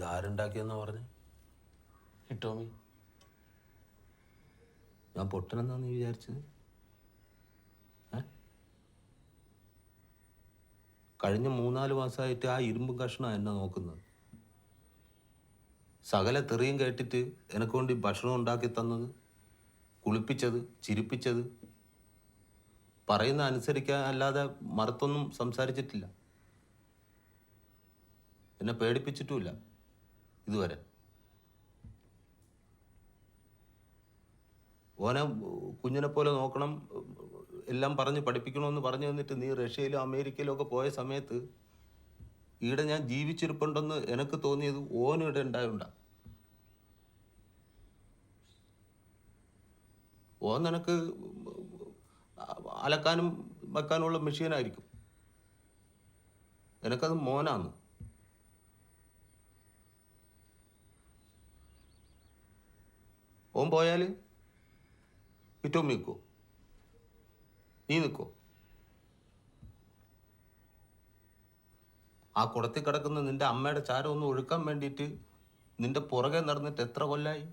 ഇതാരുണ്ടാക്കിയെന്നാ പറഞ്ഞു? ടോമി. ഞാൻ പൊട്ടനെന്നാ നീ വിചാരിച്ചത്? കഴിഞ്ഞ 3-4 മാസമായിട്ട് ആ ഇരുമ്പും കഷ്ണം എന്നെ നോക്കുന്നത്. സകല തെറിയും കേട്ടിട്ട് എനക്ക് വേണ്ടി ഭക്ഷണം ഉണ്ടാക്കി തന്നത്, കുളിപ്പിച്ചത്, ചിരിപ്പിച്ചത്, പറയുന്ന അനുസരിക്കാൻ അല്ലാതെ മറുത്തൊന്നും സംസാരിച്ചിട്ടില്ല. എന്നെ പേടിപ്പിച്ചിട്ടുമില്ല ഇതുവരെ. ഓനെ കുഞ്ഞിനെ പോലെ നോക്കണം, എല്ലാം പറഞ്ഞ് പഠിപ്പിക്കണമെന്ന് പറഞ്ഞു തന്നിട്ട് നീ റഷ്യയിലും അമേരിക്കയിലും ഒക്കെ പോയ സമയത്ത് ഈടെ ഞാൻ ജീവിച്ചിരിപ്പുണ്ടെന്ന് എനിക്ക് തോന്നിയത് ഓനും ഇവിടെ ഉണ്ടായുണ്ട. ഓൻ നിനക്ക് അലക്കാനും വെക്കാനുമുള്ള മെഷീനായിരിക്കും. എനിക്കത് മോനാന്ന്. ഓൻ പോയാൽ ഏറ്റവും നിൽക്കോ? നീ നിൽക്കോ? ആ കുടത്തിൽ കിടക്കുന്ന നിന്റെ അമ്മയുടെ ചാരം ഒന്ന് ഒഴുക്കാൻ വേണ്ടിയിട്ട് നിന്റെ പുറകെ നടന്നിട്ട് എത്ര കൊല്ലായി?